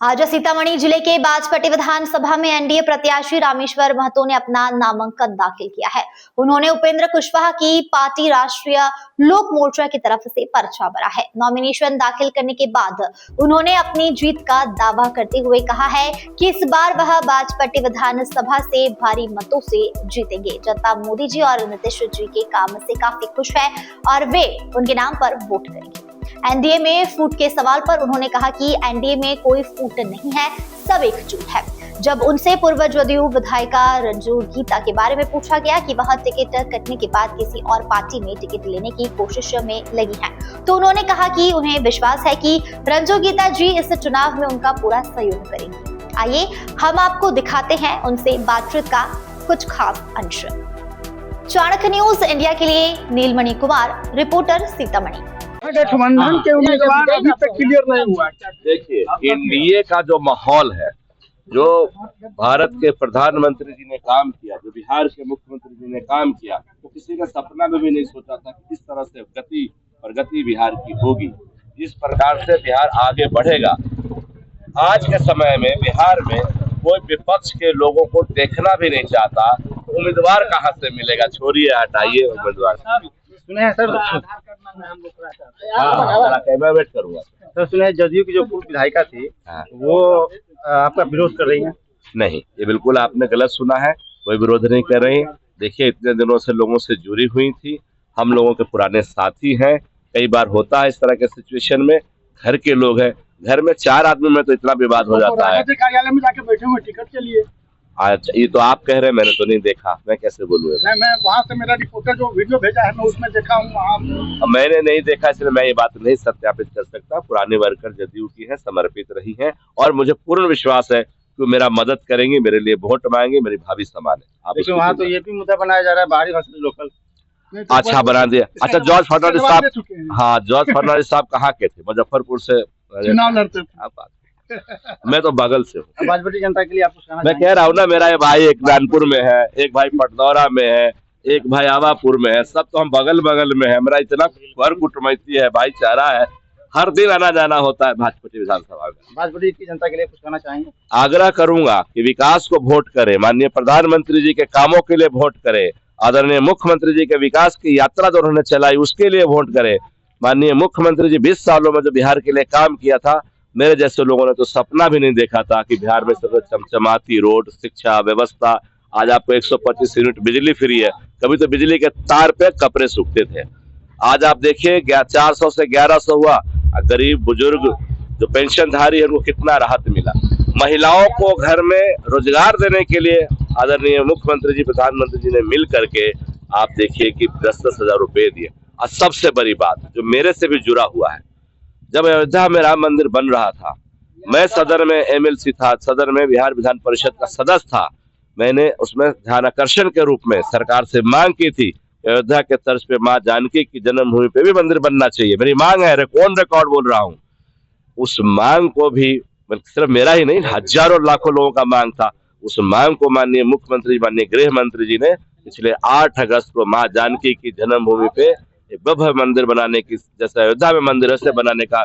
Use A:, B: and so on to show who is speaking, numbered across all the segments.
A: आज सीतामढ़ी जिले के बाजपट्टी विधानसभा में एनडीए प्रत्याशी रामेश्वर महतो ने अपना नामांकन दाखिल किया है। उन्होंने उपेंद्र कुशवाहा की पार्टी राष्ट्रीय लोक मोर्चा की तरफ से पर्चा भरा है। नॉमिनेशन दाखिल करने के बाद उन्होंने अपनी जीत का दावा करते हुए कहा है कि इस बार वह बाजपट्टी विधानसभा से भारी मतों से जीतेंगे। जनता मोदी जी और नीतीश जी के काम से काफी खुश है और वे उनके नाम पर वोट करेंगे। एनडीए में फूट के सवाल पर उन्होंने कहा कि एनडीए में कोई फूट नहीं है, सब एकजुट है। जब उनसे पूर्व जदयू विधायिका रंजू गीता के बारे में पूछा गया कि वह टिकट कटने के बाद किसी और पार्टी में टिकट लेने की कोशिश में लगी हैं, तो उन्होंने कहा कि उन्हें विश्वास है कि रंजू गीता जी इस चुनाव में उनका पूरा सहयोग करेंगी। आइए हम आपको दिखाते हैं उनसे बातचीत का कुछ खास अंश। चाणक्य न्यूज इंडिया के लिए नीलमणि कुमार, रिपोर्टर सीतामढ़ी।
B: गठबंधन के उम्मीदवार अभी तक क्लियर नहीं हुआ।
C: देखिए, एनडीए का जो माहौल है, जो भारत के प्रधानमंत्री जी ने काम किया, जो बिहार के मुख्यमंत्री जी ने काम किया, तो किसी का सपना में भी नहीं सोचा था कि किस तरह से गति बिहार की होगी, जिस प्रकार से बिहार आगे बढ़ेगा। आज के समय में बिहार में कोई विपक्ष के लोगों को देखना भी नहीं चाहता, तो उम्मीदवार कहाँ से मिलेगा? छोड़िए, हटाइए उम्मीदवार।
B: सुने हैं सर,
C: मैं वेट करूंगा
B: सर। सुने हैं जदयू की जो पूर्व विधायिका थी वो आपका विरोध कर रही है।
C: नहीं, ये बिल्कुल आपने गलत सुना है। कोई विरोध नहीं कर रही। देखिए, इतने दिनों से लोगों से जुड़ी हुई थी, हम लोगों के पुराने साथी हैं। कई बार होता है इस तरह के सिचुएशन में, घर के लोग हैं, घर में 4 आदमी में तो इतना विवाद हो जाता है।
B: कार्यालय में जाके बैठे हुए टिकट के लिए।
C: अच्छा, ये तो आप कह रहे हैं, मैंने तो नहीं देखा, मैं कैसे बोलूँ?
B: मैं वहाँ से मेरा रिपोर्टर जो वीडियो भेजा है मैं उसमें देखा हूँ।
C: मैंने नहीं देखा, इसलिए मैं ये बात नहीं सत्यापित कर सकता। पुराने वर्कर जदयू की है, समर्पित रही हैं और मुझे पूर्ण विश्वास है कि मेरा मदद करेंगे, मेरे लिए वोट मांगेंगे, मेरी भाभी समान है।
B: देखिए, वहाँ तो ये भी मुद्दा बनाया जा रहा है बाहरी वर्सेस लोकल।
C: अच्छा, बना दिया। अच्छा, जॉर्ज फर्नांडिस साहब, हाँ, जॉर्ज फर्नांडिस साहब कहाँ के थे? मुजफ्फरपुर से
B: चुनाव लड़ते थे।
C: मैं तो बगल से हूँ।
B: बाजपट्टी जनता के लिए आपको
C: मैं कह रहा हूँ ना, मेरा ये भाई एक कानपुर में है, एक भाई पटदौरा में है, एक भाई आवापुर में है, सब तो हम बगल में है। मेरा इतना घर कुटमैती है, भाईचारा है, हर दिन आना जाना होता है बाजपट्टी विधानसभा में।
B: बाजपट्टी की जनता के लिए कुछ कहना चाहेंगे?
C: आग्रह करूंगा कि विकास को वोट करे, माननीय प्रधानमंत्री जी के कामों के लिए वोट करे, आदरणीय मुख्यमंत्री जी के विकास की यात्रा जो उन्होंने चलाई उसके लिए वोट करे। माननीय मुख्यमंत्री जी 20 सालों में जो बिहार के लिए काम किया था, मेरे जैसे लोगों ने तो सपना भी नहीं देखा था कि बिहार में सब चमचमाती रोड, शिक्षा व्यवस्था, आज आपको 125 यूनिट बिजली फ्री है। कभी तो बिजली के तार पे कपड़े सूखते थे, आज आप देखिए 400 से 1100 हुआ। गरीब बुजुर्ग जो पेंशनधारी है उनको कितना राहत मिला। महिलाओं को घर में रोजगार देने के लिए आदरणीय मुख्यमंत्री जी, प्रधानमंत्री जी ने मिल करके आप देखिए कि 10-10 हजार रुपए दिए। और सबसे बड़ी बात जो मेरे से भी जुड़ा हुआ है, जब अयोध्या में राम मंदिर बन रहा था, मैं सदन में एमएलसी था, सदन में बिहार विधान परिषद का सदस्य था। मैंने उसमें ध्यानाकर्षण के रूप में सरकार से मांग की थी, अयोध्या के तर्ज पे मां जानकी की जन्मभूमि पे भी मंदिर बनना चाहिए। मेरी मांग है, कौन रिकॉर्ड बोल रहा हूँ। उस मांग को भी, सिर्फ मेरा ही नहीं, हजारों लाखों लोगों का मांग था। उस मांग को माननीय मुख्यमंत्री, माननीय गृह मंत्री जी ने पिछले 8 अगस्त को मां जानकी की जन्मभूमि पे भव्य मंदिर बनाने की, जैसे अयोध्या में मंदिर से बनाने का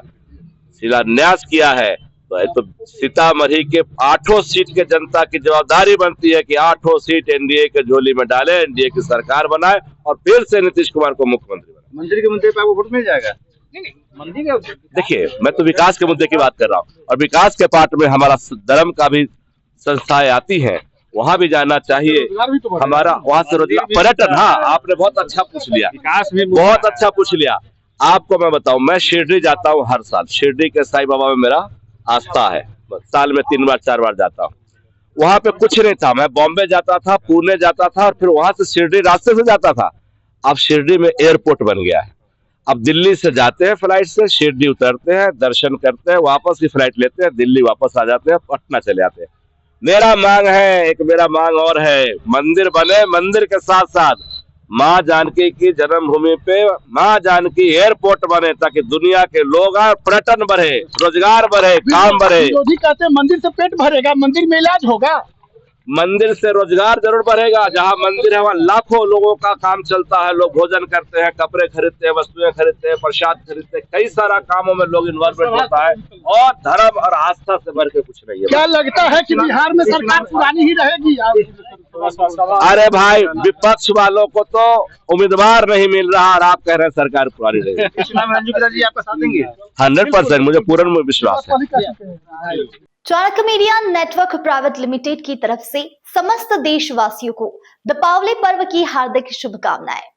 C: शिलान्यास किया है। तो सीतामढ़ी के 8 सीट के जनता की जवाबदारी बनती है कि 8 सीट एनडीए के झोली में डाले, एनडीए की सरकार बनाए और फिर से नीतीश कुमार को मुख्यमंत्री बनाए।
B: मंदिर के मुद्दे पर आपको वोट मिल जाएगा? मंदिर का
C: देखिए, मैं तो विकास के मुद्दे की बात कर रहा हूँ, और विकास के पार्ट में हमारा धर्म का भी संस्थाएं आती हैं, वहाँ भी जाना चाहिए। हमारा वहाँ से रोजगार, पर्यटन। हाँ, आपने बहुत अच्छा पूछ लिया,
B: विकास भी
C: बहुत अच्छा पूछ लिया। आपको मैं बताऊं, मैं शिरडी जाता हूँ हर साल। शिरडी के साईं बाबा में मेरा आस्था है, साल में 3 बार 4 बार जाता हूँ। वहाँ पे कुछ नहीं था, मैं बॉम्बे जाता था, पुणे जाता था और फिर वहां से शिरडी रास्ते से जाता था। अब शिरडी में एयरपोर्ट बन गया है। अब दिल्ली से जाते हैं फ्लाइट से, शिरडी उतरते हैं, दर्शन करते हैं, वापस की फ्लाइट लेते हैं, दिल्ली वापस आ जाते हैं, पटना चले जाते हैं। मेरा मांग है, एक मेरा मांग और है, मंदिर बने, मंदिर के साथ साथ मां जानकी की जन्मभूमि पे मां जानकी एयरपोर्ट बने, ताकि दुनिया के लोग आए, पर्यटन बढ़े, रोजगार बढ़े, काम बढ़े।
B: विरोधी कहते हैं मंदिर से पेट भरेगा, मंदिर में इलाज होगा।
C: मंदिर से रोजगार जरूर बढ़ेगा। जहाँ मंदिर है वहाँ लाखों लोगों का काम चलता है, लोग भोजन करते हैं, कपड़े खरीदते हैं, वस्तुएं खरीदते हैं, प्रसाद खरीदते हैं, कई सारा कामों में लोग इन्वॉल्वमेंट होता है और धर्म और आस्था से बढ़ के कुछ नहीं है।
D: क्या लगता है कि बिहार में सरकार पुरानी ही रहेगी?
C: अरे भाई, विपक्ष वालों को तो उम्मीदवार नहीं मिल रहा और आप कह रहे हैं सरकार पुरानी रहेगी।
B: चुनाव में रंजू प्रसाद जी आपका साथ देंगे?
C: 100% मुझे पूर्ण विश्वास है।
A: Chanakya media network private limited की तरफ से समस्त देशवासियों को दीपावली पर्व की हार्दिक शुभकामनाएं।